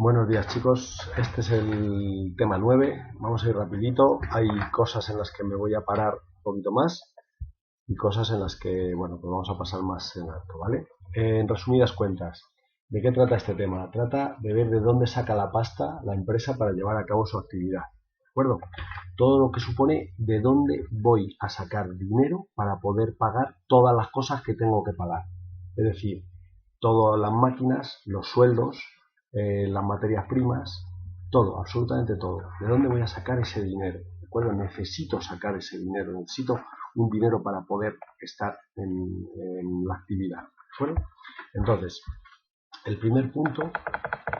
Buenos días chicos, este es el tema 9, vamos a ir rapidito, hay cosas en las que me voy a parar un poquito más y cosas en las que, bueno, pues vamos a pasar más en alto, ¿vale? En resumidas cuentas, ¿de qué trata este tema? Trata de ver de dónde saca la pasta la empresa para llevar a cabo su actividad, ¿de acuerdo? Todo lo que supone de dónde voy a sacar dinero para poder pagar todas las cosas que tengo que pagar, es decir, todas las máquinas, los sueldos, las materias primas, todo, absolutamente todo. ¿De dónde voy a sacar ese dinero? ¿De acuerdo? Necesito sacar ese dinero, necesito un dinero para poder estar en la actividad. ¿De acuerdo? Entonces, el primer punto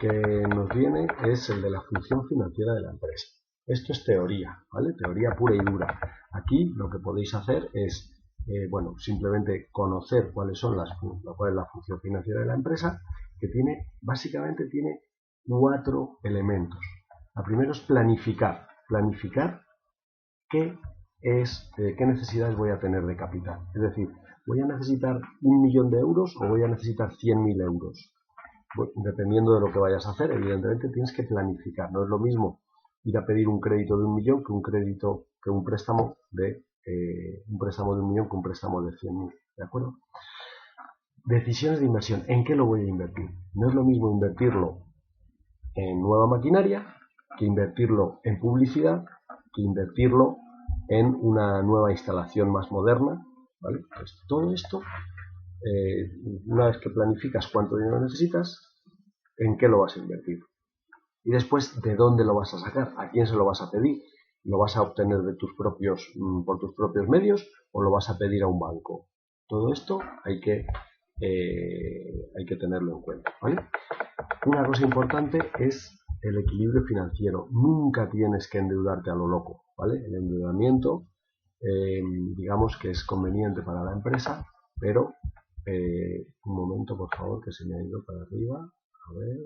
que nos viene es el de la función financiera de la empresa. Esto es teoría, ¿vale? Teoría pura y dura. Aquí lo que podéis hacer es, bueno, simplemente conocer cuál es la función financiera de la empresa, que básicamente tiene 4 elementos. La primera es planificar. Planificar qué necesidades voy a tener de capital. Es decir, ¿voy a necesitar 1.000.000 de euros o voy a necesitar 100.000 euros? Bueno, dependiendo de lo que vayas a hacer, evidentemente tienes que planificar. No es lo mismo ir a pedir un crédito de 1.000.000 que un préstamo de 1.000.000 que un préstamo de 100.000. ¿De acuerdo? Decisiones de inversión. ¿En qué lo voy a invertir? No es lo mismo invertirlo en nueva maquinaria que invertirlo en publicidad, que invertirlo en una nueva instalación más moderna, ¿vale? Pues todo esto, una vez que planificas cuánto dinero necesitas, en qué lo vas a invertir. Y después, ¿de dónde lo vas a sacar? ¿A quién se lo vas a pedir? ¿Lo vas a obtener por tus propios medios o lo vas a pedir a un banco? Todo esto hay que tenerlo en cuenta, ¿vale? Una cosa importante es el equilibrio financiero. Nunca tienes que endeudarte a lo loco, ¿vale? El endeudamiento, digamos que es conveniente para la empresa, pero un momento, por favor, que se me ha ido para arriba. A ver,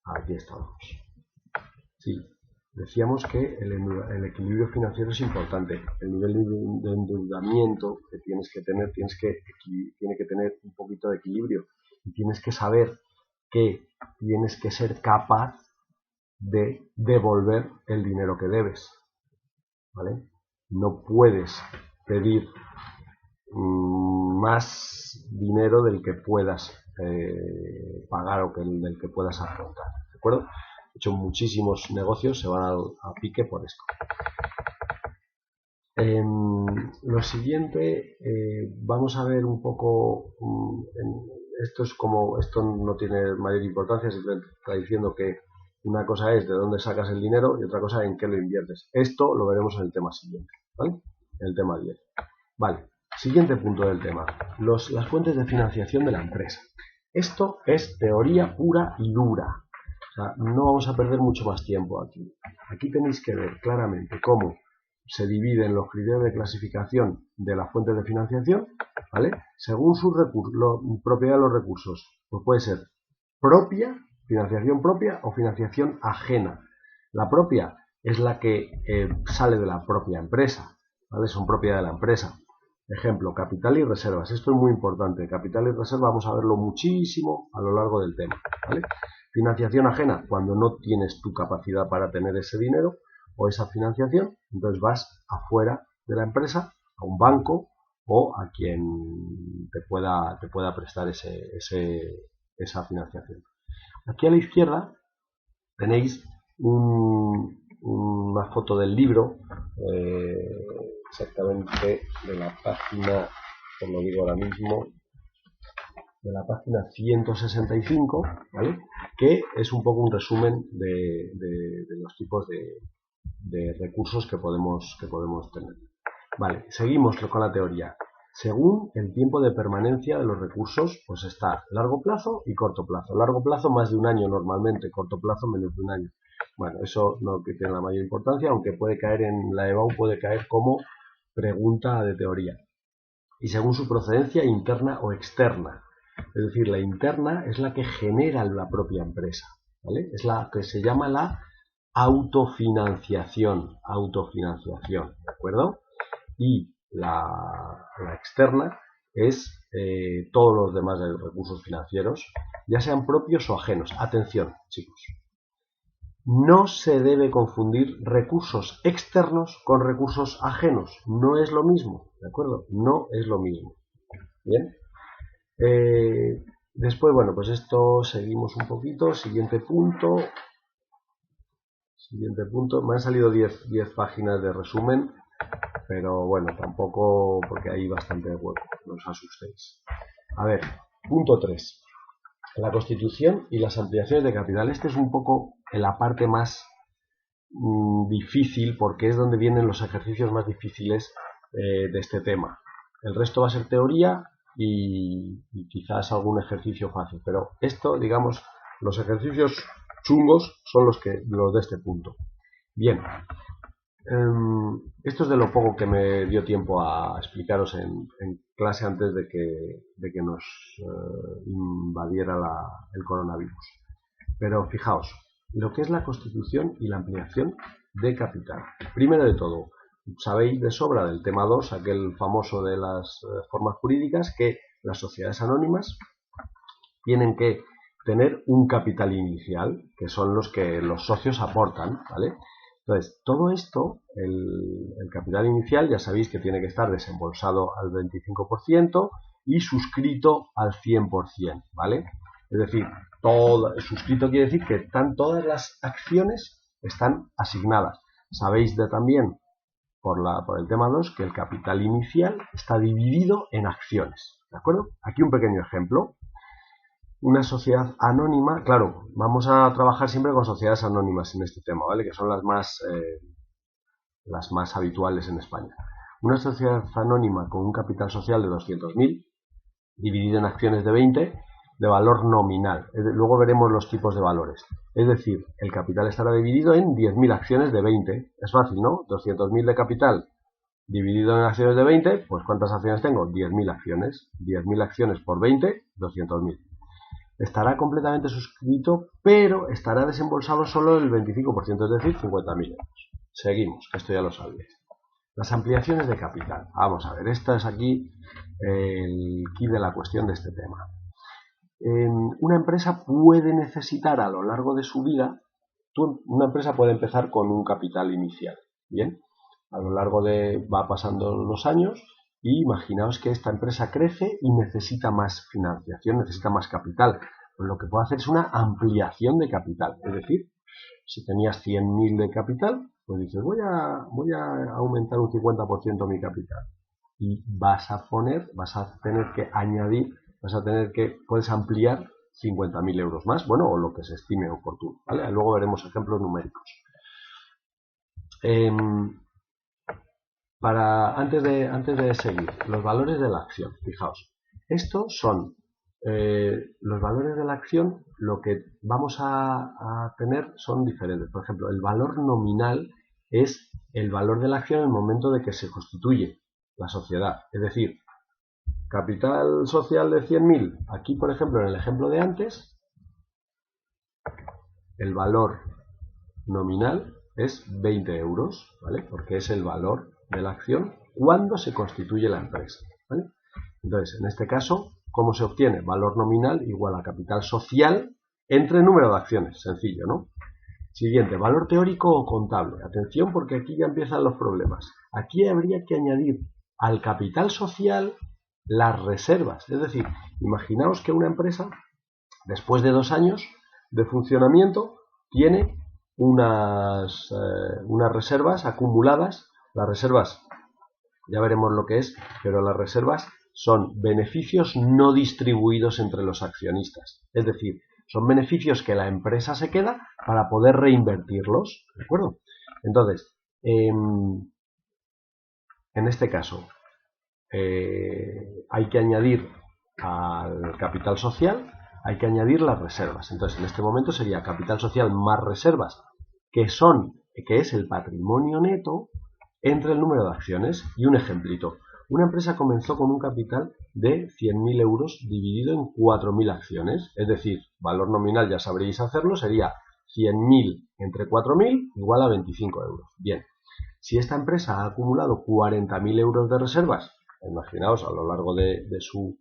aquí estamos. Sí, decíamos que el equilibrio financiero es importante. El nivel de endeudamiento que tienes que tener, tiene que tener un poquito de equilibrio y tienes que saber que tienes que ser capaz de devolver el dinero que debes, ¿vale? No puedes pedir más dinero del que puedas pagar o del que puedas afrontar, ¿de acuerdo? De hecho, muchísimos negocios se van a pique por esto. Lo siguiente, vamos a ver un poco, esto no tiene mayor importancia, simplemente está diciendo que una cosa es de dónde sacas el dinero y otra cosa en qué lo inviertes. Esto lo veremos en el tema siguiente, ¿vale? En el tema 10. Vale, siguiente punto del tema, las fuentes de financiación de la empresa. Esto es teoría pura y dura. O sea, no vamos a perder mucho más tiempo aquí. Aquí tenéis que ver claramente cómo se dividen los criterios de clasificación de las fuentes de financiación, ¿vale? Según su propiedad de los recursos. Pues puede ser propia, financiación propia o financiación ajena. La propia es la que sale de la propia empresa, ¿vale? Son propiedad de la empresa. Ejemplo, capital y reservas. Esto es muy importante. Capital y reserva vamos a verlo muchísimo a lo largo del tema, ¿vale? Financiación ajena, cuando no tienes tu capacidad para tener ese dinero o esa financiación, entonces vas afuera de la empresa, a un banco o a quien te pueda prestar esa financiación. Aquí a la izquierda tenéis una foto del libro, exactamente de la página, os lo digo ahora mismo, de la página 165, ¿vale? Que es un poco un resumen de los tipos de recursos que podemos tener. Vale, seguimos con la teoría. Según el tiempo de permanencia de los recursos, pues está largo plazo y corto plazo. Largo plazo más de un año normalmente, corto plazo menos de un año. Bueno, eso no tiene la mayor importancia, aunque puede caer en la EBAU, puede caer como pregunta de teoría. Y según su procedencia interna o externa. Es decir, la interna es la que genera la propia empresa, ¿vale? Es la que se llama la autofinanciación, ¿de acuerdo? Y la externa es todos los demás recursos financieros, ya sean propios o ajenos. Atención, chicos. No se debe confundir recursos externos con recursos ajenos. No es lo mismo, ¿de acuerdo? No es lo mismo. Bien. Después, bueno, pues esto seguimos un poquito. Siguiente punto. Me han salido 10 páginas de resumen, pero bueno, tampoco, porque hay bastante hueco, no os asustéis. A ver, punto 3. La constitución y las ampliaciones de capital. Este es un poco la parte más difícil, porque es donde vienen los ejercicios más difíciles de este tema. El resto va a ser teoría y quizás algún ejercicio fácil, pero esto, digamos, los ejercicios chungos son los de este punto. Bien, esto es de lo poco que me dio tiempo a explicaros en clase antes de que nos invadiera el coronavirus. Pero fijaos, lo que es la constitución y la ampliación de capital. Primero de todo, sabéis de sobra del tema 2, aquel famoso de las formas jurídicas, que las sociedades anónimas tienen que tener un capital inicial, que son los que los socios aportan, ¿vale? Entonces, todo esto, el capital inicial, ya sabéis que tiene que estar desembolsado al 25% y suscrito al 100%, ¿vale? Es decir, suscrito quiere decir que todas las acciones están asignadas. Sabéis también, por el tema 2, que el capital inicial está dividido en acciones, ¿de acuerdo? Aquí un pequeño ejemplo. Una sociedad anónima, claro, vamos a trabajar siempre con sociedades anónimas en este tema, ¿vale? Que son las más habituales en España. Una sociedad anónima con un capital social de 200.000, dividido en acciones de 20, de valor nominal. Luego veremos los tipos de valores. Es decir, el capital estará dividido en 10.000 acciones de 20. Es fácil, ¿no? 200.000 de capital dividido en acciones de 20, pues ¿cuántas acciones tengo? 10.000 acciones. 10.000 acciones por 20, 200.000. Estará completamente suscrito, pero estará desembolsado solo el 25%, es decir, 50.000 euros. Seguimos, que esto ya lo sabéis. Las ampliaciones de capital. Vamos a ver, esta es aquí el quid de la cuestión de este tema. Una empresa puede necesitar a lo largo de su vida, una empresa puede empezar con un capital inicial, ¿bien? A lo largo va pasando los años y imaginaos que esta empresa crece y necesita más financiación, necesita más capital. Pues lo que puede hacer es una ampliación de capital. Es decir, si tenías 100.000 de capital, pues dices, voy a aumentar un 50% mi capital. Y vas a tener que añadir, puedes ampliar 50.000 euros más, bueno, o lo que se estime oportuno, ¿vale? Luego veremos ejemplos numéricos. Antes de seguir, los valores de la acción, fijaos, estos son los valores de la acción, lo que vamos a tener son diferentes. Por ejemplo, el valor nominal es el valor de la acción en el momento de que se constituye la sociedad, es decir, capital social de 100.000, aquí por ejemplo en el ejemplo de antes, el valor nominal es 20 euros, ¿vale? Porque es el valor de la acción cuando se constituye la empresa, ¿vale? Entonces, en este caso, ¿cómo se obtiene? Valor nominal igual a capital social entre número de acciones, sencillo, ¿no? Siguiente, valor teórico o contable. Atención porque aquí ya empiezan los problemas. Aquí habría que añadir al capital social las reservas. Es decir, imaginaos que una empresa, después de 2 años de funcionamiento, tiene unas reservas acumuladas. Las reservas, ya veremos lo que es, pero las reservas son beneficios no distribuidos entre los accionistas. Es decir, son beneficios que la empresa se queda para poder reinvertirlos, ¿de acuerdo? Entonces, en este caso, hay que añadir al capital social, hay que añadir las reservas. Entonces, en este momento sería capital social más reservas, que es el patrimonio neto entre el número de acciones. Y un ejemplito. Una empresa comenzó con un capital de 100.000 euros dividido en 4.000 acciones. Es decir, valor nominal, ya sabréis hacerlo, sería 100.000 entre 4.000 igual a 25 euros. Bien, si esta empresa ha acumulado 40.000 euros de reservas, imaginaos, a lo largo de su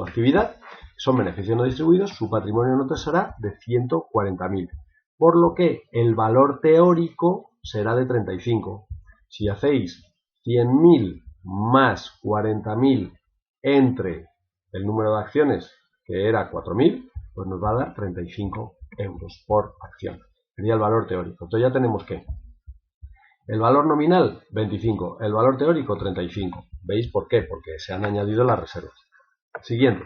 actividad, son beneficios no distribuidos, su patrimonio neto será de 140.000, por lo que el valor teórico será de 35. Si hacéis 100.000 más 40.000 entre el número de acciones, que era 4.000, pues nos va a dar 35 euros por acción. Sería el valor teórico. Entonces ya tenemos que el valor nominal, 25. El valor teórico, 35. ¿Veis por qué? Porque se han añadido las reservas. Siguiente.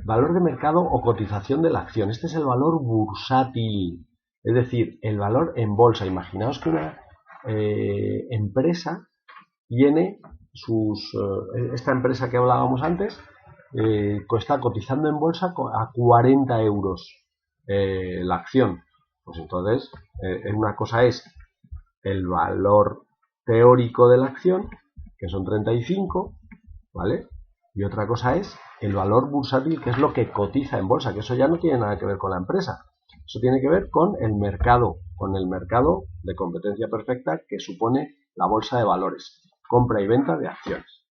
Valor de mercado o cotización de la acción. Este es el valor bursátil. Es decir, el valor en bolsa. Imaginaos que una empresa tiene esta empresa que hablábamos antes, está cotizando en bolsa a 40 euros la acción. Pues entonces, una cosa es el valor teórico de la acción, que son 35, ¿vale? Y otra cosa es el valor bursátil, que es lo que cotiza en bolsa, que eso ya no tiene nada que ver con la empresa. Eso tiene que ver con el mercado de competencia perfecta que supone la bolsa de valores, compra y venta de acciones.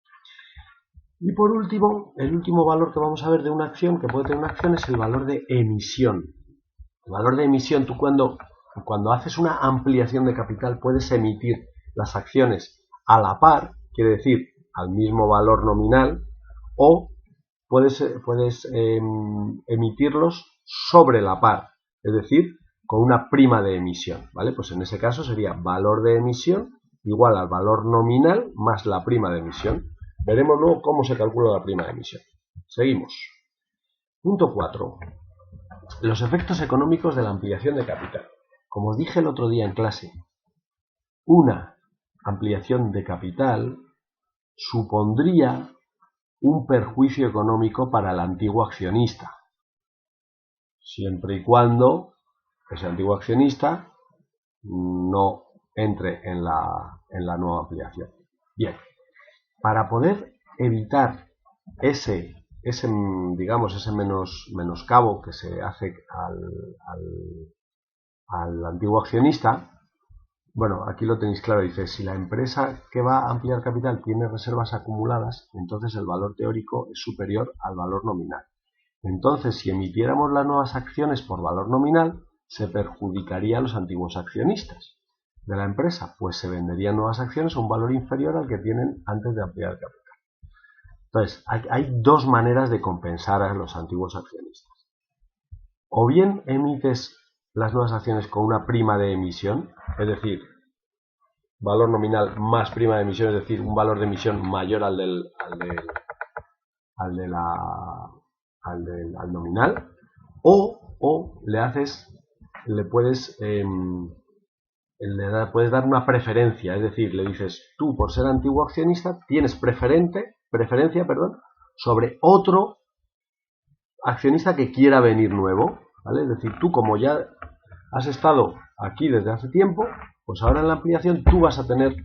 Y por último, el último valor que vamos a ver de una acción, que puede tener una acción, es el valor de emisión. El valor de emisión, tú cuando haces una ampliación de capital puedes emitir las acciones a la par, quiere decir al mismo valor nominal, o puedes emitirlos sobre la par, es decir, con una prima de emisión, ¿vale? Pues en ese caso sería valor de emisión igual al valor nominal más la prima de emisión. Veremos luego cómo se calcula la prima de emisión. Seguimos. Punto 4. Los efectos económicos de la ampliación de capital. Como os dije el otro día en clase, una ampliación de capital supondría un perjuicio económico para el antiguo accionista, siempre y cuando ese antiguo accionista no entre en la nueva ampliación. Bien, para poder evitar ese menoscabo que se hace al antiguo accionista, bueno, aquí lo tenéis claro, dice, si la empresa que va a ampliar capital tiene reservas acumuladas, entonces el valor teórico es superior al valor nominal. Entonces, si emitiéramos las nuevas acciones por valor nominal, se perjudicaría a los antiguos accionistas de la empresa, pues se venderían nuevas acciones a un valor inferior al que tienen antes de ampliar el capital. Entonces, hay dos maneras de compensar a los antiguos accionistas. O bien emites las nuevas acciones con una prima de emisión, es decir, valor nominal más prima de emisión, es decir, un valor de emisión mayor al nominal, o le puedes dar una preferencia, es decir, le dices, tú por ser antiguo accionista tienes preferencia sobre otro accionista que quiera venir nuevo, ¿vale? Es decir, tú como ya has estado aquí desde hace tiempo, pues ahora en la ampliación tú vas a tener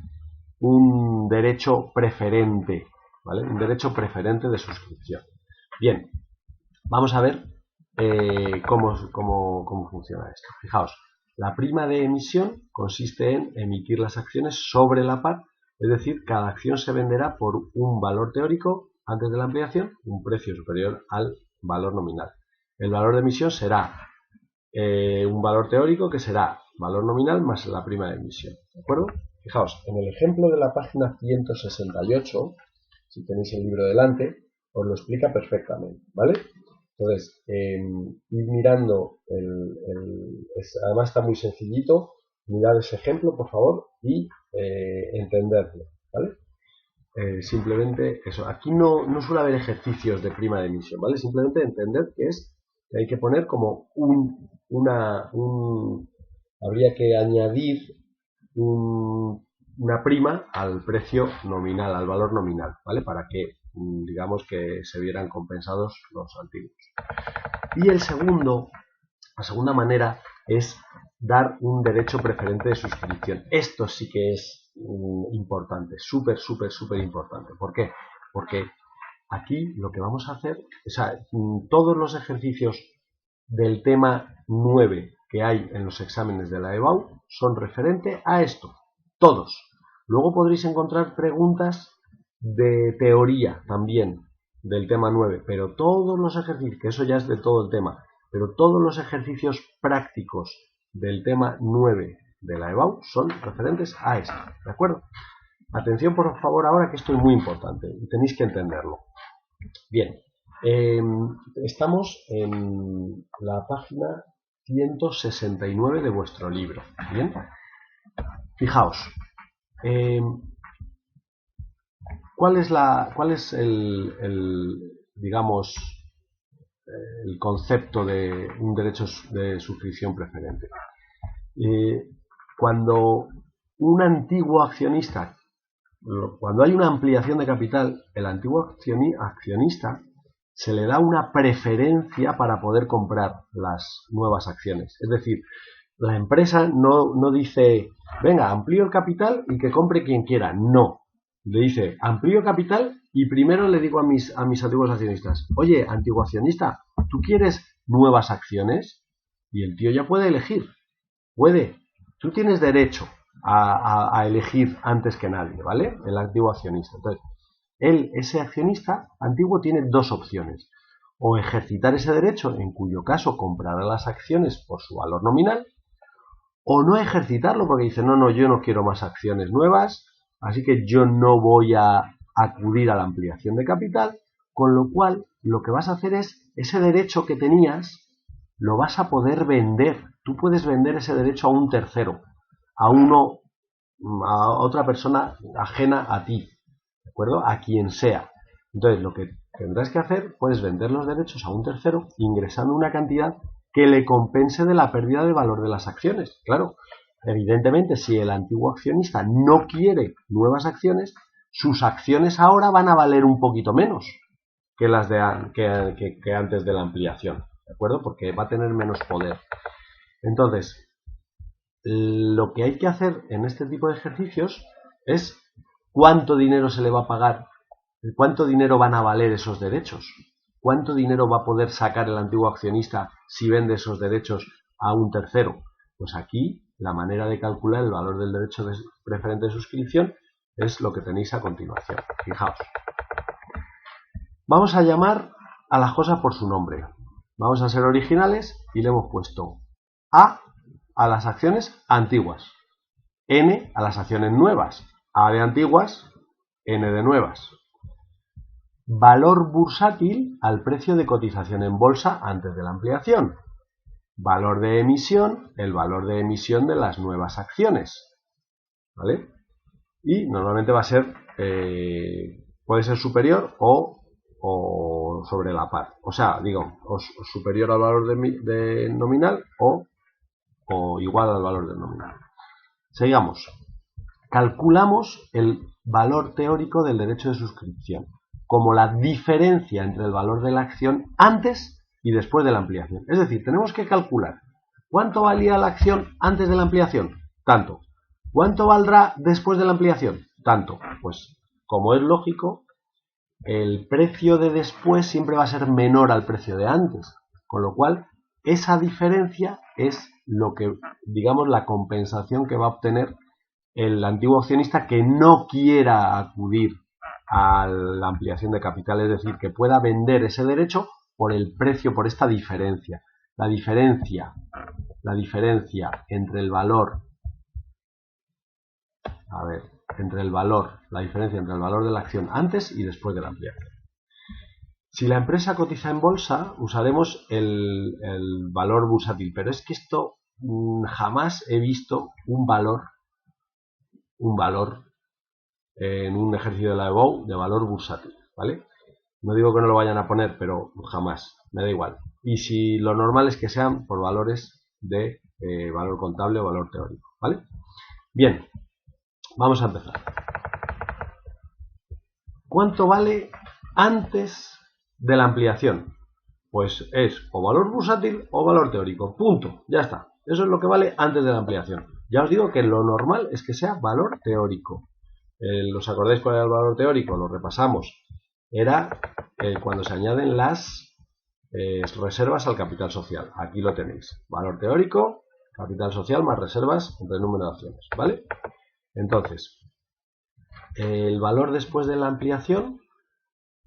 un derecho preferente, ¿vale? Un derecho preferente de suscripción. Bien, vamos a ver cómo funciona esto. Fijaos, la prima de emisión consiste en emitir las acciones sobre la par, es decir, cada acción se venderá por un valor teórico antes de la ampliación, un precio superior al valor nominal. El valor de emisión será un valor teórico que será valor nominal más la prima de emisión, ¿de acuerdo? Fijaos, en el ejemplo de la página 168, si tenéis el libro delante, os lo explica perfectamente, ¿vale? Entonces, ir mirando, además está muy sencillito, mirad ese ejemplo, por favor, y entenderlo, ¿vale? Simplemente eso, aquí no suele haber ejercicios de prima de emisión, ¿vale? Simplemente entender que hay que poner como habría que añadir una prima al precio nominal, al valor nominal, ¿vale? Para que, digamos, que se vieran compensados los antiguos. Y la segunda manera es dar un derecho preferente de suscripción. Esto sí que es importante, súper importante. ¿Por qué? Porque aquí lo que vamos a hacer, o sea, todos los ejercicios del tema 9 que hay en los exámenes de la EBAU son referente a esto, todos. Luego podréis encontrar preguntas de teoría también del tema 9, pero todos los ejercicios, que eso ya es de todo el tema, pero todos los ejercicios prácticos del tema 9 de la EBAU son referentes a esto, ¿de acuerdo? Atención por favor ahora, que esto es muy importante y tenéis que entenderlo. Bien, estamos en la página 169 de vuestro libro. Bien, fijaos, ¿cuál es digamos, el concepto de un derecho de suscripción preferente? Cuando un antiguo accionista, cuando hay una ampliación de capital, el antiguo accionista se le da una preferencia para poder comprar las nuevas acciones. Es decir, la empresa no dice, venga, amplío el capital y que compre quien quiera. No. Le dice, amplío el capital y primero le digo a mis antiguos accionistas, oye, antiguo accionista, ¿tú quieres nuevas acciones? Y el tío ya puede elegir. Puede. Tú tienes derecho a elegir antes que nadie, ¿vale? El antiguo accionista. Entonces, ese accionista antiguo tiene dos opciones. O ejercitar ese derecho, en cuyo caso comprará las acciones por su valor nominal, o no ejercitarlo porque dice, no, yo no quiero más acciones nuevas, así que yo no voy a acudir a la ampliación de capital, con lo cual lo que vas a hacer es, ese derecho que tenías, lo vas a poder vender. Tú puedes vender ese derecho a un tercero, a otra persona ajena a ti, ¿de acuerdo? A quien sea. Entonces, lo que tendrás que hacer, puedes vender los derechos a un tercero ingresando una cantidad que le compense de la pérdida de valor de las acciones. Claro, evidentemente, si el antiguo accionista no quiere nuevas acciones, sus acciones ahora van a valer un poquito menos que las que antes de la ampliación, ¿de acuerdo? Porque va a tener menos poder. Entonces, lo que hay que hacer en este tipo de ejercicios es cuánto dinero se le va a pagar, cuánto dinero van a valer esos derechos, cuánto dinero va a poder sacar el antiguo accionista si vende esos derechos a un tercero. Pues aquí la manera de calcular el valor del derecho preferente de suscripción es lo que tenéis a continuación. Fijaos. Vamos a llamar a las cosas por su nombre. Vamos a ser originales y le hemos puesto a las acciones antiguas, N a las acciones nuevas, A de antiguas, N de nuevas. Valor bursátil al precio de cotización en bolsa antes de la ampliación. Valor de emisión, el valor de emisión de las nuevas acciones. ¿Vale? Y normalmente va a ser, puede ser superior o sobre la par. O sea, digo, o superior al valor de nominal o igual al valor del nominal. Sigamos. Calculamos el valor teórico del derecho de suscripción como la diferencia entre el valor de la acción antes y después de la ampliación. Es decir, tenemos que calcular cuánto valía la acción antes de la ampliación, tanto. ¿Cuánto valdrá después de la ampliación? Tanto. Pues, como es lógico, el precio de después siempre va a ser menor al precio de antes, con lo cual esa diferencia es lo que, digamos, la compensación que va a obtener el antiguo accionista que no quiera acudir a la ampliación de capital, es decir, que pueda vender ese derecho por el precio, por esta diferencia. La diferencia entre el valor, la diferencia entre el valor de la acción antes y después de la ampliación. Si la empresa cotiza en bolsa, usaremos el valor bursátil, pero es que esto jamás he visto un valor en un ejercicio de la EBAU de valor bursátil, ¿vale? No digo que no lo vayan a poner, pero jamás, me da igual. Y si lo normal es que sean por valores de valor contable o valor teórico, ¿vale? Bien, vamos a empezar. ¿Cuánto vale antes de la ampliación? Pues es o valor bursátil o valor teórico, punto, ya está. Eso es lo que vale antes de la ampliación. Ya os digo que lo normal es que sea valor teórico. ¿Os acordáis cuál era el valor teórico? Lo repasamos. Era cuando se añaden las reservas al capital social. Aquí lo tenéis. Valor teórico, capital social más reservas entre el número de acciones. ¿Vale? Entonces, el valor después de la ampliación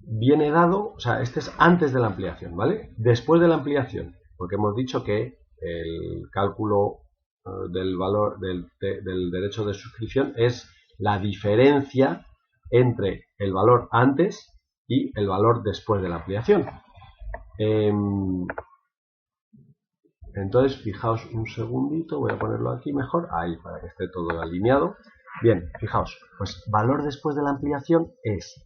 viene dado, o sea, este es antes de la ampliación, ¿vale? Después de la ampliación, porque hemos dicho que el cálculo del valor del derecho de suscripción es la diferencia entre el valor antes y el valor después de la ampliación. Entonces, fijaos un segundito, voy a ponerlo aquí mejor, ahí, para que esté todo alineado. Bien, fijaos, pues valor después de la ampliación es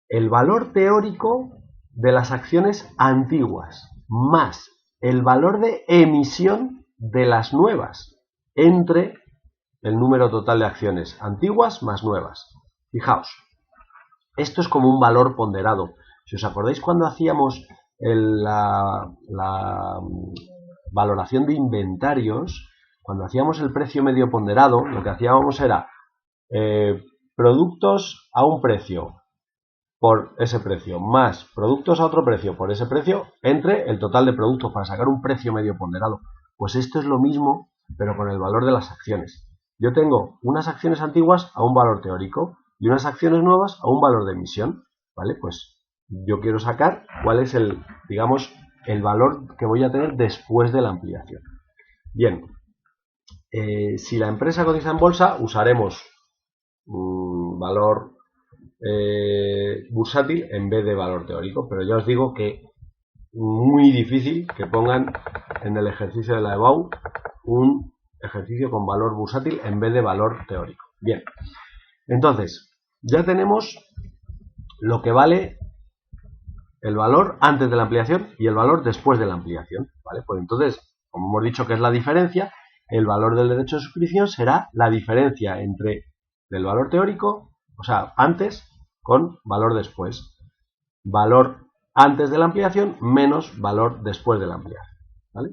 el valor teórico de las acciones antiguas más el valor de emisión de las nuevas entre el número total de acciones antiguas más nuevas. Fijaos, esto es como un valor ponderado. Si os acordáis cuando hacíamos la valoración de inventarios, cuando hacíamos el precio medio ponderado, lo que hacíamos era productos a un precio por ese precio, más productos a otro precio por ese precio, entre el total de productos para sacar un precio medio ponderado. Pues esto es lo mismo, pero con el valor de las acciones. Yo tengo unas acciones antiguas a un valor teórico y unas acciones nuevas a un valor de emisión, ¿vale? Pues yo quiero sacar cuál es el, digamos, el valor que voy a tener después de la ampliación. Bien, si la empresa cotiza en bolsa, usaremos valor bursátil en vez de valor teórico, pero ya os digo que muy difícil que pongan en el ejercicio de la EBAU un ejercicio con valor bursátil en vez de valor teórico. Bien, entonces ya tenemos lo que vale el valor antes de la ampliación y el valor después de la ampliación, ¿vale? Pues entonces, como hemos dicho que es la diferencia, el valor del derecho de suscripción será la diferencia entre el valor teórico, o sea, antes, con valor después. Valor antes de la ampliación menos valor después de la ampliación, ¿vale?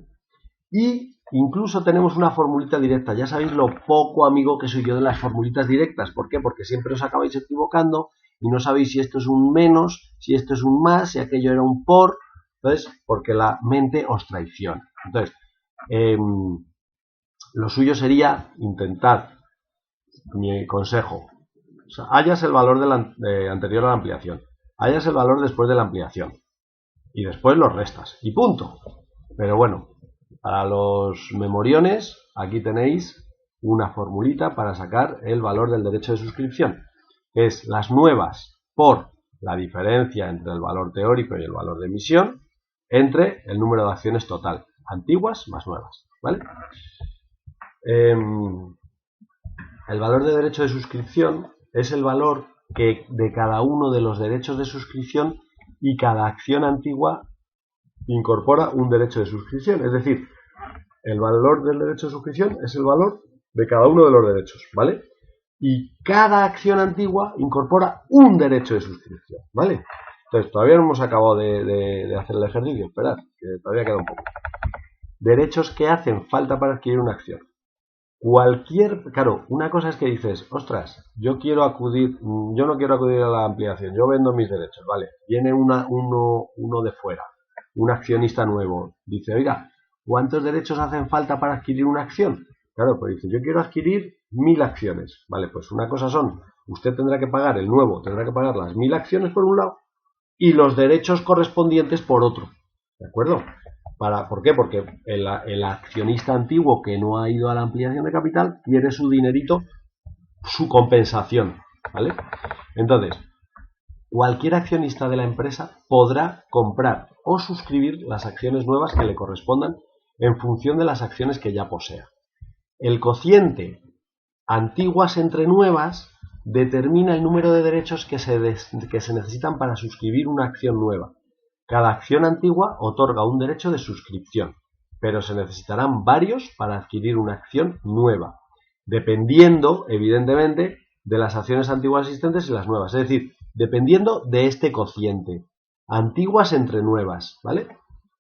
Y incluso tenemos una formulita directa. Ya sabéis lo poco amigo que soy yo de las formulitas directas. ¿Por qué? Porque siempre os acabáis equivocando y no sabéis si esto es un menos, si esto es un más, si aquello era un por. Entonces, porque la mente os traiciona. Entonces, lo suyo sería intentar, mi consejo, o sea, hallas el valor anterior a la ampliación, hallas el valor después de la ampliación y después los restas y punto. Pero bueno, para los memoriones aquí tenéis una formulita para sacar el valor del derecho de suscripción, que es las nuevas por la diferencia entre el valor teórico y el valor de emisión entre el número de acciones total, antiguas más nuevas, ¿vale? El valor de derecho de suscripción es el valor que de cada uno de los derechos de suscripción y cada acción antigua incorpora un derecho de suscripción. Es decir, el valor del derecho de suscripción es el valor de cada uno de los derechos, ¿vale? Y cada acción antigua incorpora un derecho de suscripción, ¿vale? Entonces, todavía no hemos acabado de hacer el ejercicio, esperad, que todavía queda un poco. Derechos que hacen falta para adquirir una acción. Claro, una cosa es que dices, ostras, yo no quiero acudir a la ampliación, yo vendo mis derechos, vale, viene uno de fuera, un accionista nuevo, dice, oiga, ¿cuántos derechos hacen falta para adquirir una acción? Claro, pues dice, yo quiero adquirir 1000 acciones, vale, pues una cosa son, usted tendrá que pagar, el nuevo tendrá que pagar las 1000 acciones por un lado y los derechos correspondientes por otro, ¿de acuerdo? ¿Por qué? Porque el accionista antiguo que no ha ido a la ampliación de capital quiere su dinerito, su compensación, ¿vale? Entonces, cualquier accionista de la empresa podrá comprar o suscribir las acciones nuevas que le correspondan en función de las acciones que ya posea. El cociente antiguas entre nuevas determina el número de derechos que se necesitan para suscribir una acción nueva. Cada acción antigua otorga un derecho de suscripción, pero se necesitarán varios para adquirir una acción nueva, dependiendo, evidentemente, de las acciones antiguas existentes y las nuevas. Es decir, dependiendo de este cociente. Antiguas entre nuevas, ¿vale?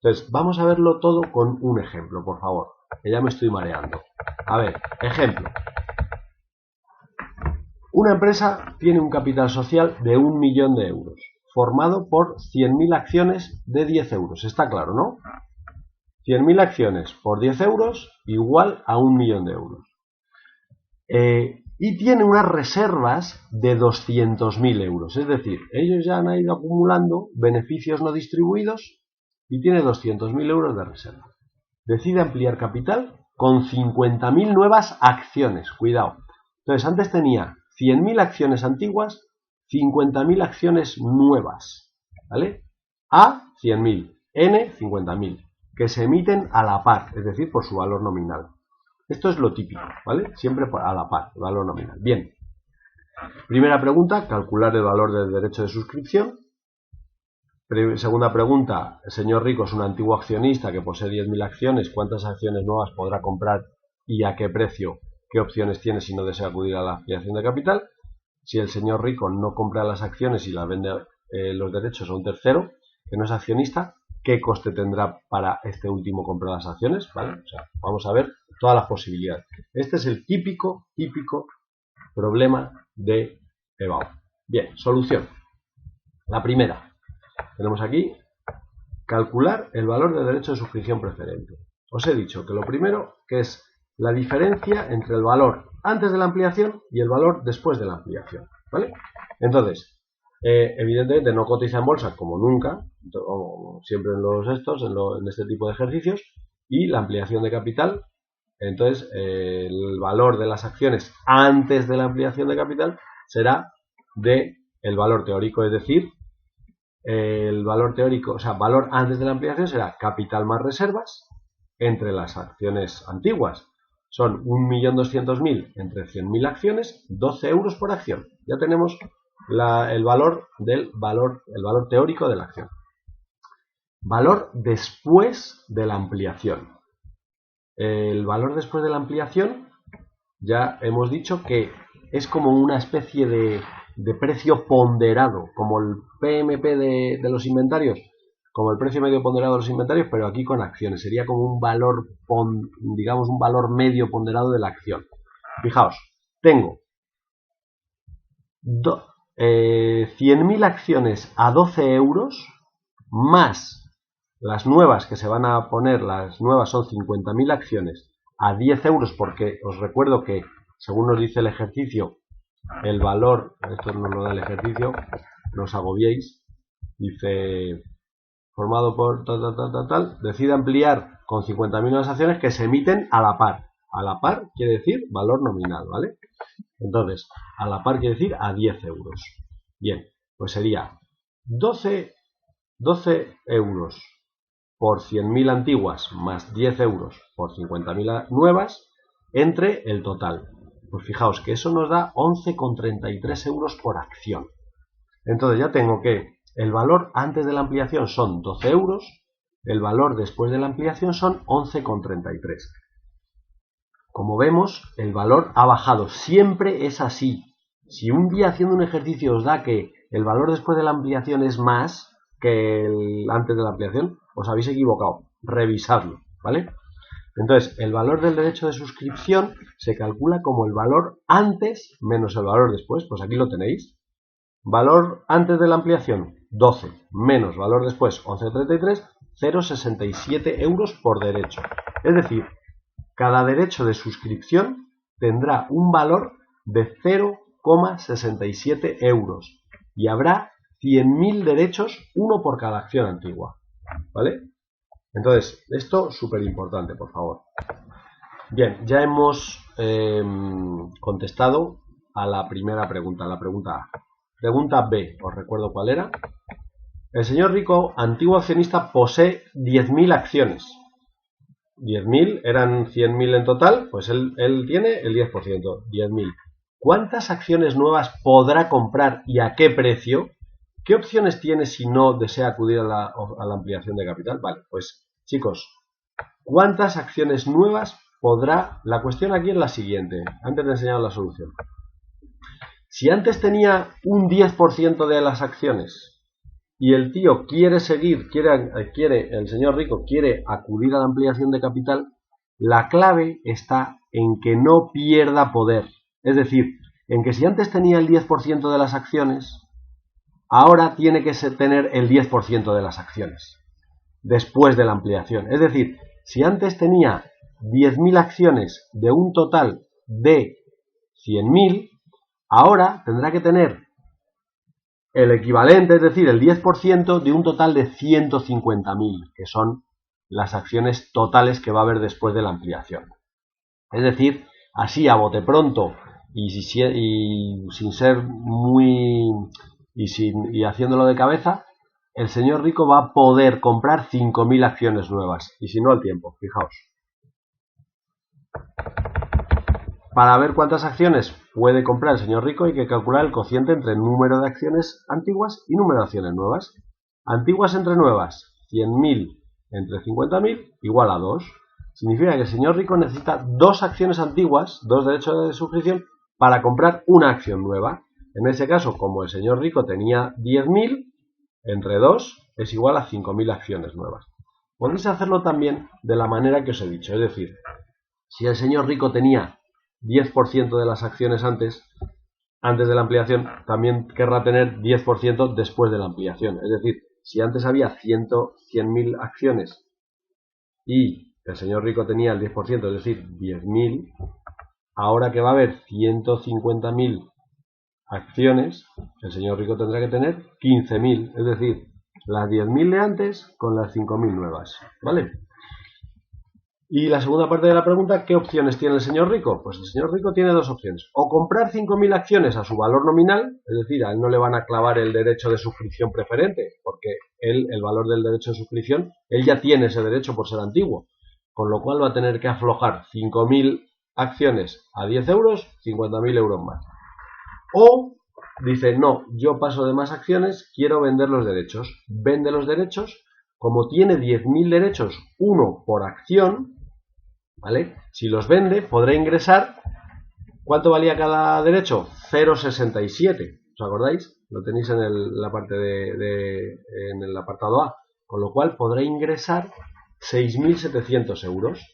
Entonces, vamos a verlo todo con un ejemplo, por favor, que ya me estoy mareando. A ver, ejemplo. Una empresa tiene un capital social de 1 millón de euros. Formado por 100.000 acciones de 10 euros. Está claro, ¿no? 100.000 acciones por 10 euros igual a 1 millón de euros. y tiene unas reservas de 200.000 euros. Es decir, ellos ya han ido acumulando beneficios no distribuidos y tiene 200.000 euros de reserva. Decide ampliar capital con 50.000 nuevas acciones. Cuidado. Entonces, antes tenía 100.000 acciones antiguas, 50.000 acciones nuevas. ¿Vale? A, 100.000. N, 50.000. Que se emiten a la par, es decir, por su valor nominal. Esto es lo típico, ¿vale? Siempre a la par, el valor nominal. Bien. Primera pregunta, calcular el valor del derecho de suscripción. Segunda pregunta, el señor Rico es un antiguo accionista que posee 10.000 acciones. ¿Cuántas acciones nuevas podrá comprar y a qué precio? ¿Qué opciones tiene si no desea acudir a la ampliación de capital? Si el señor Rico no compra las acciones y las vende los derechos a un tercero, que no es accionista, ¿qué coste tendrá para este último comprar las acciones? ¿Vale? O sea, vamos a ver todas las posibilidades. Este es el típico problema de EBAU. Bien, solución. La primera. Tenemos aquí, calcular el valor del derecho de suscripción preferente. Os he dicho que lo primero que es la diferencia entre el valor antes de la ampliación y el valor después de la ampliación. ¿Vale? Entonces, evidentemente no cotiza en bolsa como nunca, como siempre en este tipo de ejercicios, y la ampliación de capital, entonces el valor de las acciones antes de la ampliación de capital será de el valor teórico, es decir, el valor teórico, o sea, valor antes de la ampliación será capital más reservas entre las acciones antiguas. Son 1.200.000 entre 100.000 acciones, 12 euros por acción. Ya tenemos el valor teórico de la acción. Valor después de la ampliación. El valor después de la ampliación, ya hemos dicho que es como una especie de precio ponderado, como el PMP de los inventarios, como el precio medio ponderado de los inventarios, pero aquí con acciones. Sería como un valor, digamos, un valor medio ponderado de la acción. Fijaos, tengo 100.000 acciones a 12 euros, más las nuevas que se van a poner, las nuevas son 50.000 acciones a 10 euros, porque os recuerdo que, según nos dice el ejercicio, el valor, esto no lo da el ejercicio, no os agobiéis, dice, formado por tal, decide ampliar con 50.000 nuevas acciones que se emiten a la par. A la par quiere decir valor nominal, ¿vale? Entonces, a la par quiere decir a 10 euros. Bien, pues sería 12 euros por 100.000 antiguas más 10 euros por 50.000 nuevas entre el total. Pues fijaos que eso nos da 11,33 euros por acción. Entonces ya tengo que el valor antes de la ampliación son 12 euros, el valor después de la ampliación son 11,33. Como vemos, el valor ha bajado. Siempre es así. Si un día haciendo un ejercicio os da que el valor después de la ampliación es más que el antes de la ampliación, os habéis equivocado. Revisadlo, ¿vale? Entonces, el valor del derecho de suscripción se calcula como el valor antes menos el valor después. Pues aquí lo tenéis. Valor antes de la ampliación, 12, menos valor después, 11,33, 0,67 euros por derecho. Es decir, cada derecho de suscripción tendrá un valor de 0,67 euros y habrá 100.000 derechos, uno por cada acción antigua. ¿Vale? Entonces, esto súper importante, por favor. Bien, ya hemos contestado a la primera pregunta, la pregunta A. Pregunta B, os recuerdo cuál era. El señor Rico, antiguo accionista, posee 10.000 acciones. 10.000 eran 100.000 en total, pues él tiene el 10%, 10.000. ¿Cuántas acciones nuevas podrá comprar y a qué precio? ¿Qué opciones tiene si no desea acudir a la ampliación de capital? Vale, pues chicos, ¿cuántas acciones nuevas podrá? La cuestión aquí es la siguiente, antes de enseñaros la solución. Si antes tenía un 10% de las acciones y el tío quiere seguir, el señor Rico quiere acudir a la ampliación de capital, la clave está en que no pierda poder. Es decir, en que si antes tenía el 10% de las acciones, ahora tiene que tener el 10% de las acciones después de la ampliación. Es decir, si antes tenía 10.000 acciones de un total de 100.000, ahora tendrá que tener el equivalente, es decir, el 10% de un total de 150.000, que son las acciones totales que va a haber después de la ampliación. Es decir, así a bote pronto y sin ser muy y haciéndolo de cabeza, el señor rico va a poder comprar 5.000 acciones nuevas, y si no al tiempo, fijaos. Para ver cuántas acciones puede comprar el señor rico hay que calcular el cociente entre número de acciones antiguas y número de acciones nuevas. Antiguas entre nuevas, 100.000 entre 50.000 igual a 2. Significa que el señor rico necesita 2 acciones antiguas, 2 derechos de suscripción, para comprar una acción nueva. En ese caso, como el señor rico tenía 10.000, entre 2 es igual a 5.000 acciones nuevas. Podéis hacerlo también de la manera que os he dicho, es decir, si el señor rico tenía 10% de las acciones antes de la ampliación, también querrá tener 10% después de la ampliación. Es decir, si antes había 100.000 acciones y el señor rico tenía el 10%, es decir, 10.000, ahora que va a haber 150.000 acciones, el señor rico tendrá que tener 15.000, es decir, las 10.000 de antes con las 5.000 nuevas, ¿vale? Y la segunda parte de la pregunta, ¿qué opciones tiene el señor rico? Pues el señor rico tiene 2 opciones. O comprar 5.000 acciones a su valor nominal, es decir, a él no le van a clavar el derecho de suscripción preferente, porque él, el valor del derecho de suscripción, él ya tiene ese derecho por ser antiguo. Con lo cual va a tener que aflojar 5.000 acciones a 10 euros, 50.000 euros más. O dice, no, yo paso de más acciones, quiero vender los derechos. Vende los derechos, como tiene 10.000 derechos, uno por acción, ¿vale? Si los vende, podrá ingresar. ¿Cuánto valía cada derecho? 0,67. ¿Os acordáis? Lo tenéis en la parte en el apartado A. Con lo cual podrá ingresar 6.700 euros.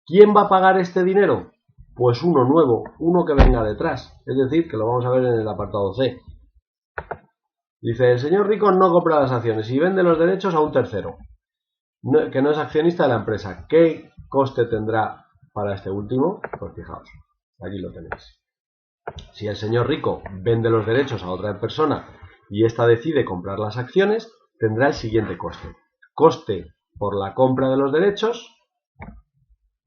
¿Quién va a pagar este dinero? Pues uno nuevo, uno que venga detrás. Es decir, que lo vamos a ver en el apartado C. Dice, el señor rico no compra las acciones y vende los derechos a un tercero, que no es accionista de la empresa. ¿Qué coste tendrá para este último? Pues fijaos, aquí lo tenéis. Si el señor rico vende los derechos a otra persona y ésta decide comprar las acciones, tendrá el siguiente coste. Coste por la compra de los derechos,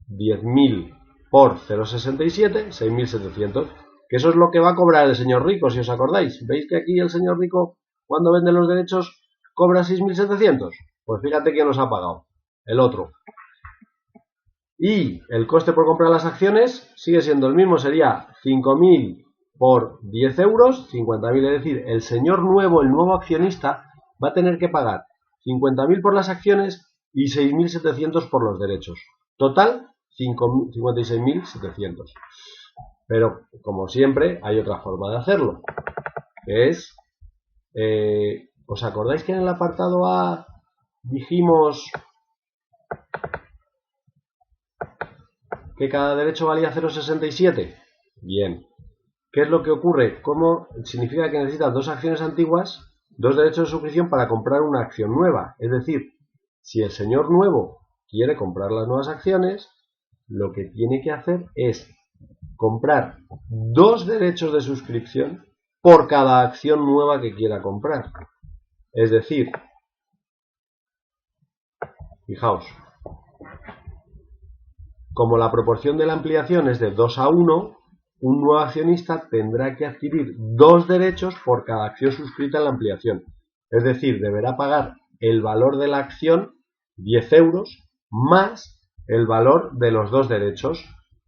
10.000 por 0,67, 6.700, que eso es lo que va a cobrar el señor rico, si os acordáis. ¿Veis que aquí el señor rico, cuando vende los derechos, cobra 6.700? Pues fíjate quién los ha pagado, el otro. Y el coste por comprar las acciones sigue siendo el mismo, sería 5.000 por 10 euros, 50.000, es decir, el señor nuevo, el nuevo accionista, va a tener que pagar 50.000 por las acciones y 6.700 por los derechos. Total, 56.700. Pero, como siempre, hay otra forma de hacerlo, que es, ¿os acordáis que en el apartado A dijimos que cada derecho valía 0,67? Bien. ¿Qué es lo que ocurre? ¿Cómo significa que necesitas 2 acciones antiguas, 2 derechos de suscripción para comprar una acción nueva? Es decir, si el señor nuevo quiere comprar las nuevas acciones, lo que tiene que hacer es comprar 2 derechos de suscripción por cada acción nueva que quiera comprar. Es decir, fijaos, como la proporción de la ampliación es de 2 a 1, un nuevo accionista tendrá que adquirir 2 derechos por cada acción suscrita en la ampliación. Es decir, deberá pagar el valor de la acción, 10 euros, más el valor de los 2 derechos,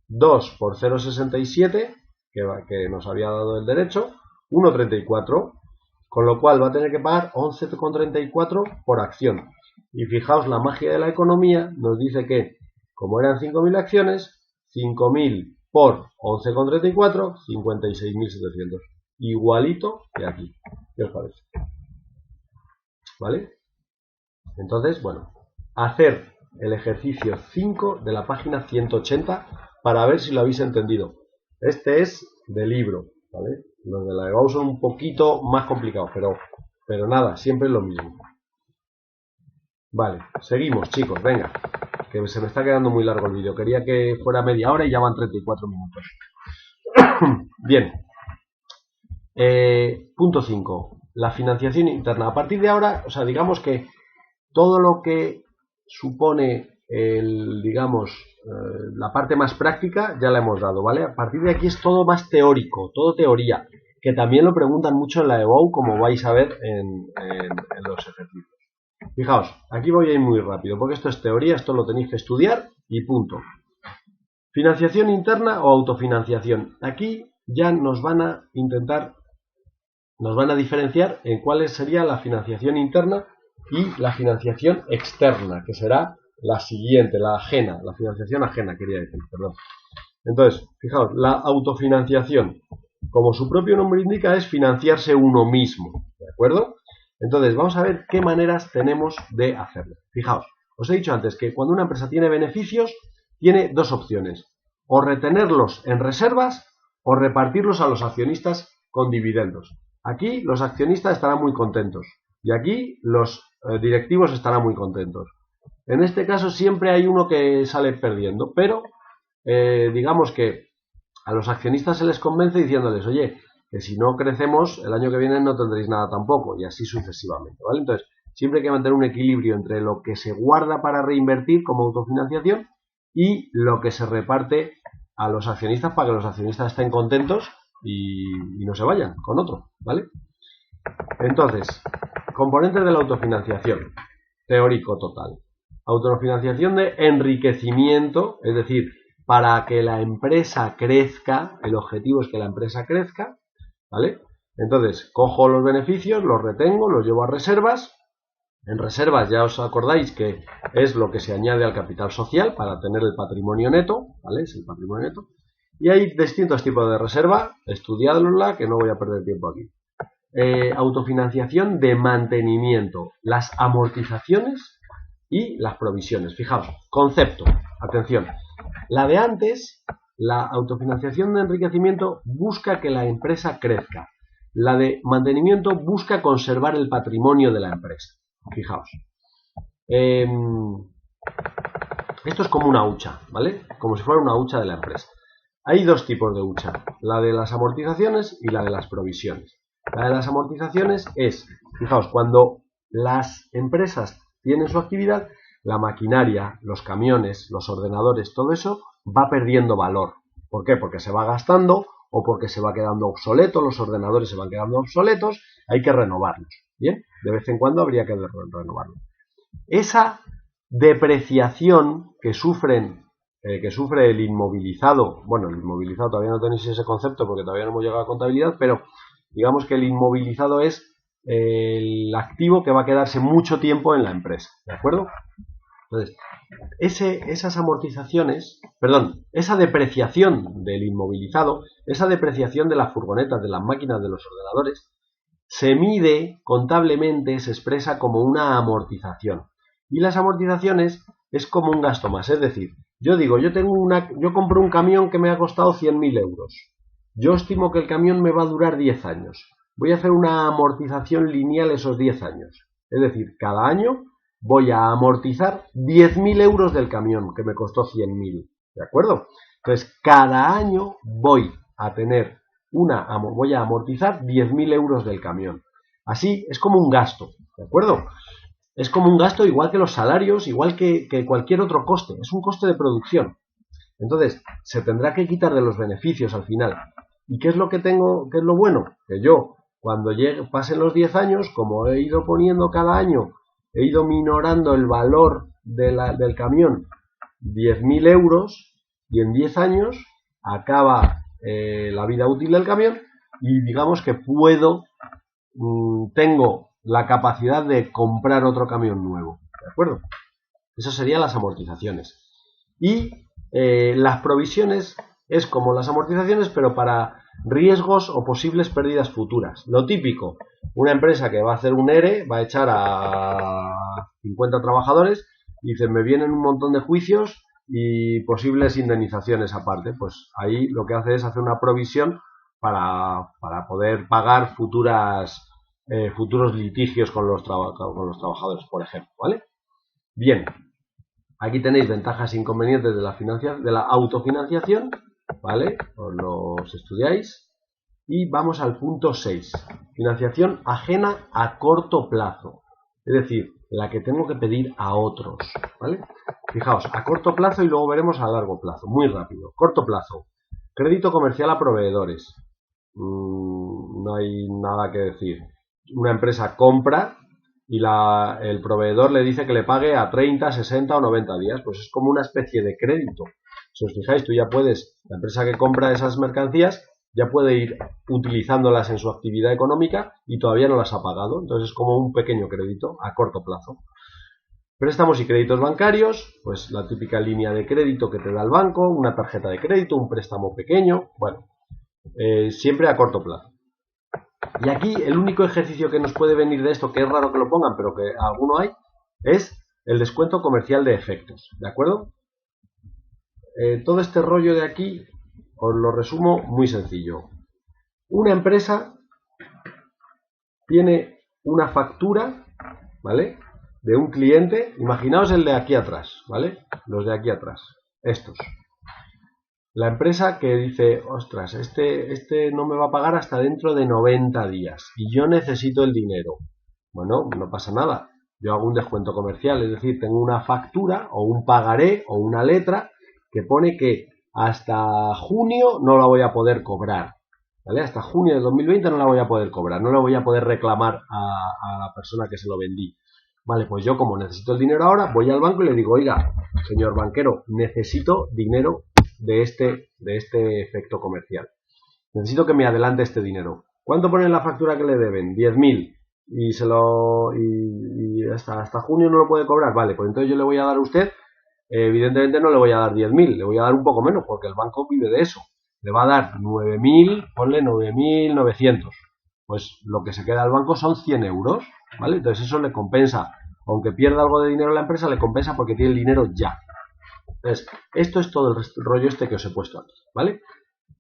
2 por 0,67, que nos había dado el derecho, 1,34, con lo cual va a tener que pagar 11,34 por acción. Y fijaos, la magia de la economía nos dice que, como eran 5.000 acciones, 5.000 por 11,34, 56.700. Igualito que aquí. ¿Qué os parece? ¿Vale? Entonces, bueno, hacer el ejercicio 5 de la página 180 para ver si lo habéis entendido. Este es de libro, ¿vale? Los de la EBAU son un poquito más complicados, pero nada, siempre es lo mismo. Vale, seguimos, chicos, venga, que se me está quedando muy largo el vídeo. Quería que fuera media hora y ya van 34 minutos. Bien. Punto 5. La financiación interna. A partir de ahora, o sea, digamos que todo lo que supone la parte más práctica ya la hemos dado, ¿vale? A partir de aquí es todo más teórico, todo teoría, que también lo preguntan mucho en la EBAU, como vais a ver en los ejercicios. Fijaos, aquí voy a ir muy rápido, porque esto es teoría, esto lo tenéis que estudiar y punto. Financiación interna o autofinanciación. Aquí ya nos van a diferenciar en cuál sería la financiación interna y la financiación externa, que será la siguiente, la ajena, la financiación ajena, quería decir, perdón. Entonces, fijaos, la autofinanciación, como su propio nombre indica, es financiarse uno mismo, ¿de acuerdo? Entonces, vamos a ver qué maneras tenemos de hacerlo. Fijaos, os he dicho antes que cuando una empresa tiene beneficios, tiene dos opciones, o retenerlos en reservas o repartirlos a los accionistas con dividendos. Aquí los accionistas estarán muy contentos y aquí los directivos estarán muy contentos. En este caso siempre hay uno que sale perdiendo, pero digamos que a los accionistas se les convence diciéndoles, oye, que si no crecemos, el año que viene no tendréis nada tampoco, y así sucesivamente, ¿vale? Entonces, siempre hay que mantener un equilibrio entre lo que se guarda para reinvertir como autofinanciación y lo que se reparte a los accionistas para que los accionistas estén contentos y no se vayan con otro, ¿vale? Entonces, componentes de la autofinanciación, teórico total. Autofinanciación de enriquecimiento, es decir, para que la empresa crezca, el objetivo es que la empresa crezca, ¿vale? Entonces, cojo los beneficios, los retengo, los llevo a reservas. En reservas ya os acordáis que es lo que se añade al capital social para tener el patrimonio neto, ¿vale? Es el patrimonio neto. Y hay distintos tipos de reserva, estudiadla, que no voy a perder tiempo aquí. Autofinanciación de mantenimiento, las amortizaciones y las provisiones. Fijaos, concepto, atención. La de antes, la autofinanciación de enriquecimiento busca que la empresa crezca. La de mantenimiento busca conservar el patrimonio de la empresa. Fijaos. Esto es como una hucha, ¿vale? Como si fuera una hucha de la empresa. Hay dos tipos de hucha, la de las amortizaciones y la de las provisiones. La de las amortizaciones es, fijaos, cuando las empresas tienen su actividad, la maquinaria, los camiones, los ordenadores, todo eso va perdiendo valor. ¿Por qué? Porque se va gastando o porque se va quedando obsoleto, los ordenadores se van quedando obsoletos, hay que renovarlos. Bien, de vez en cuando habría que renovarlos. Esa depreciación que sufre el inmovilizado, bueno, el inmovilizado todavía no tenéis ese concepto porque todavía no hemos llegado a contabilidad, pero digamos que el inmovilizado es el activo que va a quedarse mucho tiempo en la empresa, ¿de acuerdo? Entonces, esas amortizaciones, perdón, esa depreciación del inmovilizado, esa depreciación de las furgonetas, de las máquinas, de los ordenadores, se mide contablemente, se expresa como una amortización. Y las amortizaciones es como un gasto más, es decir, yo digo, yo compro un camión que me ha costado 100.000 euros. Yo estimo que el camión me va a durar 10 años. Voy a hacer una amortización lineal esos 10 años. Es decir, cada año voy a amortizar 10.000 euros del camión, que me costó 100.000. ¿De acuerdo? Entonces, cada año voy a amortizar 10.000 euros del camión. Así, es como un gasto. ¿De acuerdo? Es como un gasto igual que los salarios, igual que cualquier otro coste. Es un coste de producción. Entonces, se tendrá que quitar de los beneficios al final. ¿Y qué es lo que tengo, qué es lo bueno? Que yo, cuando pasen los 10 años, como he ido poniendo cada año, he ido minorando el valor del camión 10.000 euros y en 10 años acaba la vida útil del camión y digamos que tengo la capacidad de comprar otro camión nuevo, ¿de acuerdo? Eso serían las amortizaciones. Y las provisiones es como las amortizaciones, pero para riesgos o posibles pérdidas futuras. Lo típico, una empresa que va a hacer un ERE, va a echar a 50 trabajadores y dice, me vienen un montón de juicios y posibles indemnizaciones aparte. Pues ahí lo que hace es hacer una provisión para poder pagar futuros litigios con los trabajadores, por ejemplo, ¿vale? Bien, aquí tenéis ventajas e inconvenientes de la autofinanciación ¿vale? Os los estudiáis. Y vamos al punto 6. Financiación ajena a corto plazo. Es decir, la que tengo que pedir a otros, ¿vale? Fijaos, a corto plazo y luego veremos a largo plazo. Muy rápido. Corto plazo. Crédito comercial a proveedores. No hay nada que decir. Una empresa compra y el proveedor le dice que le pague a 30, 60 o 90 días. Pues es como una especie de crédito. Si os fijáis, tú ya puedes, la empresa que compra esas mercancías ya puede ir utilizándolas en su actividad económica y todavía no las ha pagado. Entonces es como un pequeño crédito a corto plazo. Préstamos y créditos bancarios, pues la típica línea de crédito que te da el banco, una tarjeta de crédito, un préstamo pequeño, bueno, siempre a corto plazo. Y aquí el único ejercicio que nos puede venir de esto, que es raro que lo pongan, pero que alguno hay, es el descuento comercial de efectos, ¿de acuerdo? Todo este rollo de aquí os lo resumo muy sencillo. Una empresa tiene una factura, ¿vale? De un cliente, imaginaos el de aquí atrás, ¿vale? Los de aquí atrás, estos. La empresa que dice, ostras, este no me va a pagar hasta dentro de 90 días y yo necesito el dinero. Bueno, no pasa nada. Yo hago un descuento comercial, es decir, tengo una factura o un pagaré o una letra que pone que hasta junio no la voy a poder cobrar, ¿vale? Hasta junio de 2020 no la voy a poder cobrar, no la voy a poder reclamar a la persona que se lo vendí. Vale, pues yo como necesito el dinero ahora, voy al banco y le digo, oiga, señor banquero, necesito dinero de este efecto comercial. Necesito que me adelante este dinero. ¿Cuánto pone en la factura que le deben? 10.000. Y hasta junio no lo puede cobrar. Vale, pues entonces yo le voy a dar a usted, evidentemente no le voy a dar 10.000, le voy a dar un poco menos, porque el banco vive de eso. Le va a dar 9.000, ponle 9.900. Pues lo que se queda al banco son 100 euros, ¿vale? Entonces eso le compensa. Aunque pierda algo de dinero la empresa, le compensa porque tiene el dinero ya. Entonces, esto es todo el rollo este que os he puesto aquí, ¿vale?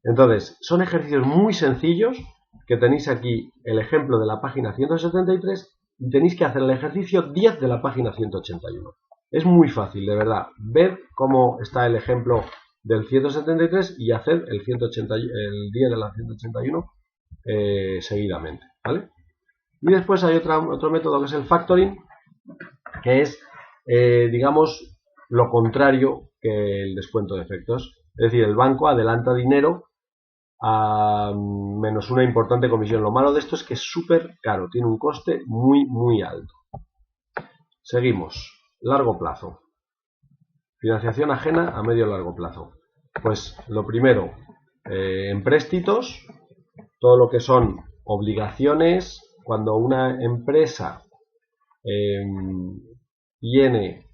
Entonces, son ejercicios muy sencillos, que tenéis aquí el ejemplo de la página 173 y tenéis que hacer el ejercicio 10 de la página 181. Es muy fácil, de verdad. Ved cómo está el ejemplo del 173 y haced el 10 de la 181 seguidamente, ¿vale? Y después hay otro método que es el factoring, que es, digamos, lo contrario que el descuento de efectos. Es decir, el banco adelanta dinero a menos una importante comisión. Lo malo de esto es que es súper caro, tiene un coste muy, muy alto. Seguimos. Largo plazo. Financiación ajena a medio largo plazo. Pues lo primero, empréstitos, todo lo que son obligaciones. Cuando una empresa tiene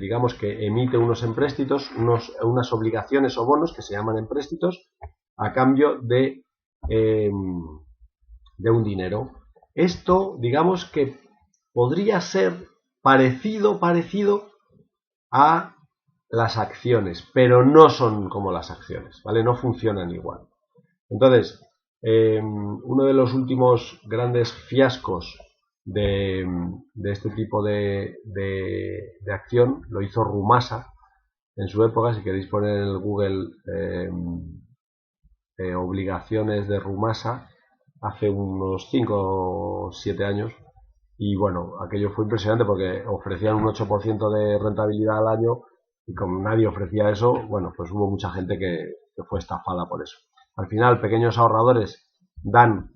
digamos que emite unos empréstitos, unas obligaciones o bonos que se llaman empréstitos a cambio de un dinero. Esto, digamos que podría ser parecido a las acciones, pero no son como las acciones, ¿vale? No funcionan igual. Entonces, uno de los últimos grandes fiascos de este tipo de acción lo hizo Rumasa en su época. Si queréis poner en el Google obligaciones de Rumasa hace unos 5 o 7 años, y bueno, aquello fue impresionante porque ofrecían un 8% de rentabilidad al año y como nadie ofrecía eso, bueno, pues hubo mucha gente que fue estafada por eso. Al final, pequeños ahorradores dan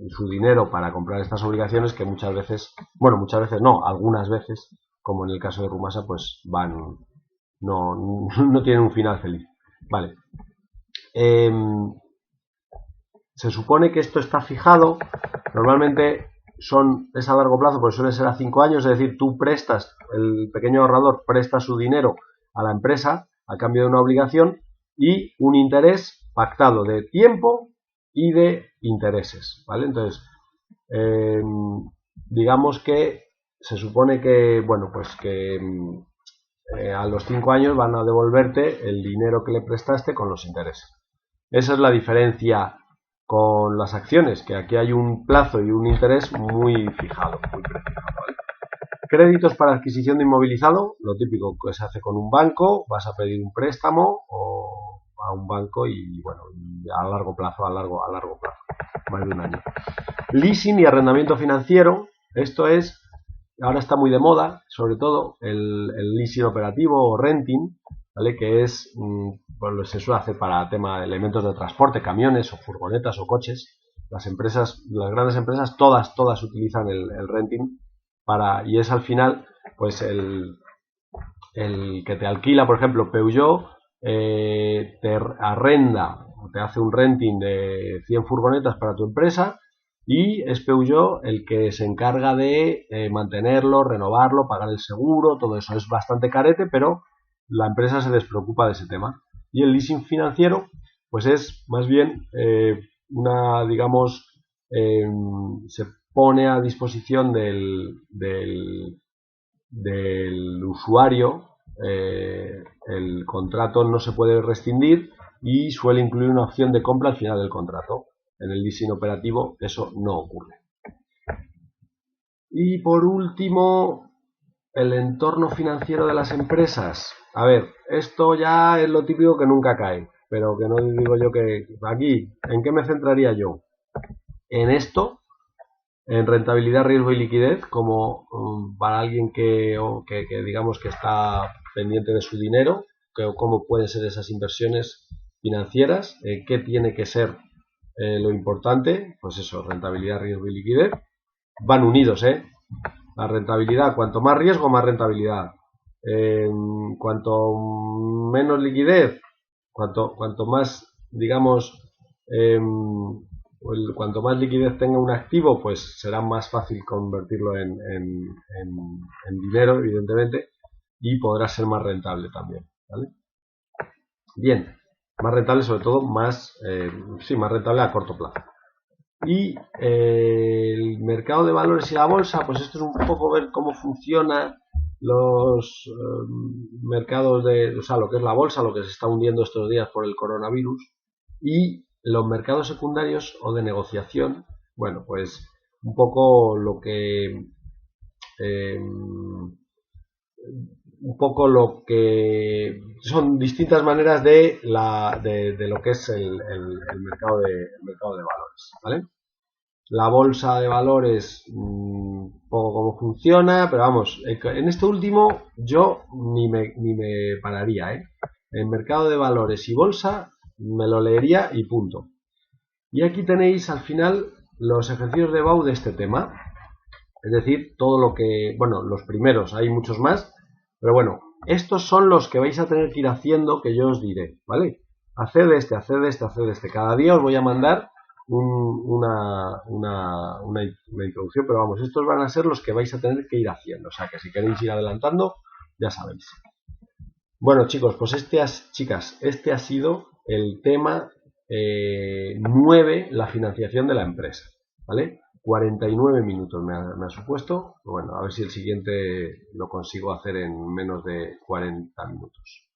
su dinero para comprar estas obligaciones que muchas veces no, algunas veces, como en el caso de Rumasa, pues no tienen un final feliz. Vale. Se supone que esto está fijado, normalmente es a largo plazo, porque suele ser a 5 años, es decir, tú prestas, el pequeño ahorrador presta su dinero a la empresa a cambio de una obligación y un interés pactado de tiempo y de intereses, ¿vale? Entonces, digamos que se supone que, bueno, pues que a los 5 años van a devolverte el dinero que le prestaste con los intereses. Esa es la diferencia con las acciones, que aquí hay un plazo y un interés muy fijado, muy prefijado, ¿vale? Créditos para adquisición de inmovilizado, lo típico que se hace con un banco, vas a pedir un préstamo o a un banco y bueno, a largo plazo, a largo plazo, más de un año. Leasing y arrendamiento financiero, esto es, ahora está muy de moda, sobre todo el leasing operativo o renting, ¿vale? Que es, bueno, se suele hacer para tema de elementos de transporte, camiones o furgonetas o coches. Las empresas, las grandes empresas, todas utilizan el renting y es al final, pues el que te alquila, por ejemplo, Peugeot, te arrenda, te hace un renting de 100 furgonetas para tu empresa y es Peugeot el que se encarga de mantenerlo, renovarlo, pagar el seguro, todo eso. Es bastante carete, pero la empresa se despreocupa de ese tema. Y el leasing financiero, pues es más bien digamos, se pone a disposición del usuario, el contrato no se puede rescindir y suele incluir una opción de compra al final del contrato. En el leasing operativo eso no ocurre. Y por último, el entorno financiero de las empresas. A ver, esto ya es lo típico que nunca cae, pero que no digo yo que aquí, ¿en qué me centraría yo? En esto, en rentabilidad, riesgo y liquidez, como para alguien que digamos que está pendiente de su dinero, cómo pueden ser esas inversiones financieras, qué tiene que ser lo importante, pues eso, rentabilidad, riesgo y liquidez, van unidos, la rentabilidad, cuanto más riesgo, más rentabilidad, cuanto menos liquidez, cuanto más, digamos, cuanto más liquidez tenga un activo, pues será más fácil convertirlo en dinero, evidentemente, y podrá ser más rentable también, ¿vale? Bien, más rentable, sobre todo, más rentable a corto plazo. Y el mercado de valores y la bolsa, pues esto es un poco ver cómo funcionan los mercados o sea, lo que es la bolsa, lo que se está hundiendo estos días por el coronavirus, y los mercados secundarios o de negociación, bueno, pues un poco lo que son distintas maneras de lo que es el mercado de valores, ¿vale? La bolsa de valores, poco cómo funciona, pero vamos, en este último yo ni me pararía, El mercado de valores y bolsa me lo leería y punto. Y aquí tenéis al final los ejercicios de BAU de este tema, es decir, todo lo que, bueno, los primeros, hay muchos más, pero bueno, estos son los que vais a tener que ir haciendo, que yo os diré, ¿vale? Haced este, haced este, haced este. Cada día os voy a mandar una introducción, pero vamos, estos van a ser los que vais a tener que ir haciendo, o sea que si queréis ir adelantando, ya sabéis. Bueno, chicos, pues chicas, este ha sido el tema 9, la financiación de la empresa, ¿vale? 49 minutos me ha supuesto. Bueno, a ver si el siguiente lo consigo hacer en menos de 40 minutos.